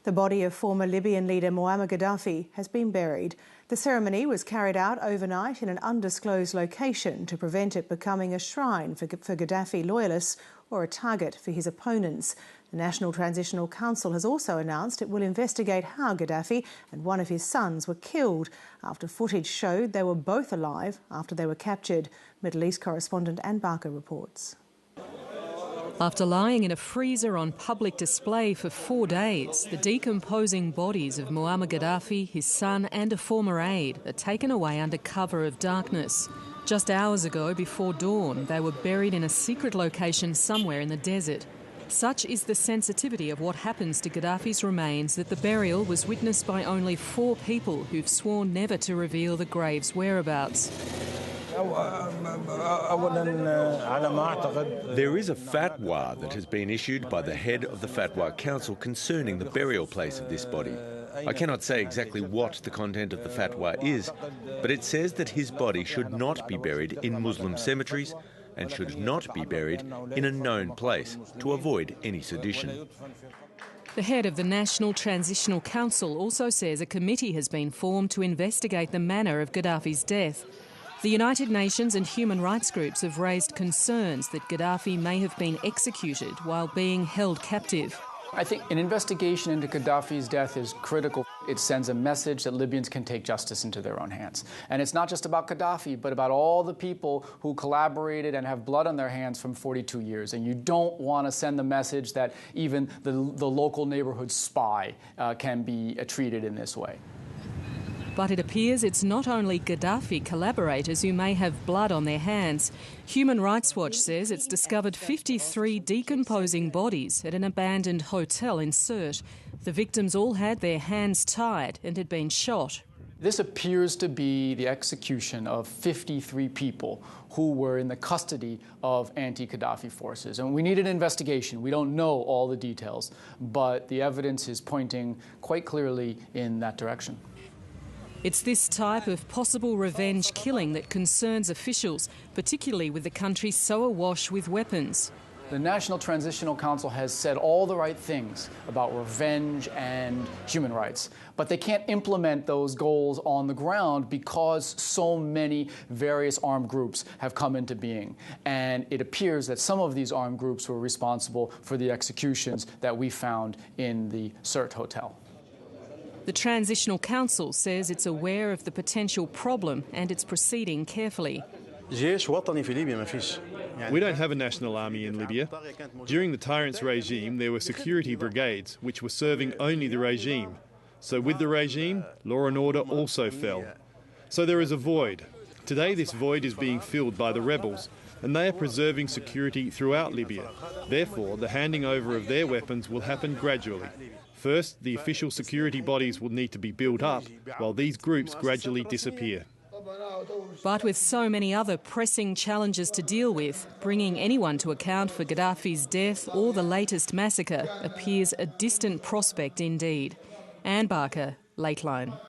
The body of former Libyan leader Moamar Gaddafi has been buried. The ceremony was carried out overnight in an undisclosed location to prevent it becoming a shrine for Gaddafi loyalists or a target for his opponents. The National Transitional Council has also announced it will investigate how Gaddafi and one of his sons were killed after footage showed they were both alive after they were captured. Middle East correspondent Ann Barker reports. After lying in a freezer on public display for 4 days, the decomposing bodies of Moamar Gaddafi, his son and a former aide are taken away under cover of darkness. Just hours ago, before dawn, they were buried in a secret location somewhere in the desert. Such is the sensitivity of what happens to Gaddafi's remains that the burial was witnessed by only 4 people who've sworn never to reveal the grave's whereabouts. There is a fatwa that has been issued by the head of the Fatwa Council concerning the burial place of this body. I cannot say exactly what the content of the fatwa is, but it says that his body should not be buried in Muslim cemeteries and should not be buried in a known place to avoid any sedition. The head of the National Transitional Council also says a committee has been formed to investigate the manner of Gaddafi's death. The United Nations and human rights groups have raised concerns that Gaddafi may have been executed while being held captive. I think an investigation into Gaddafi's death is critical. It sends a message that Libyans can take justice into their own hands. And it's not just about Gaddafi, but about all the people who collaborated and have blood on their hands from 42 years. And you don't want to send the message that even the local neighborhood spy can be treated in this way. But it appears it's not only Gaddafi collaborators who may have blood on their hands. Human Rights Watch says it's discovered 53 decomposing bodies at an abandoned hotel in Sirte. The victims all had their hands tied and had been shot. This appears to be the execution of 53 people who were in the custody of anti-Gaddafi forces. And we need an investigation. We don't know all the details, but the evidence is pointing quite clearly in that direction. It's this type of possible revenge killing that concerns officials, particularly with the country so awash with weapons. The National Transitional Council has said all the right things about revenge and human rights, but they can't implement those goals on the ground because so many various armed groups have come into being. And it appears that some of these armed groups were responsible for the executions that we found in the Sirte hotel. The Transitional Council says it's aware of the potential problem and it's proceeding carefully. We don't have a national army in Libya. During the tyrant's regime, there were security brigades which were serving only the regime. So with the regime, law and order also fell. So there is a void. Today this void is being filled by the rebels, and they are preserving security throughout Libya. Therefore, the handing over of their weapons will happen gradually. First, the official security bodies will need to be built up, while these groups gradually disappear. But with so many other pressing challenges to deal with, bringing anyone to account for Gaddafi's death or the latest massacre appears a distant prospect indeed. Ann Barker, Lateline.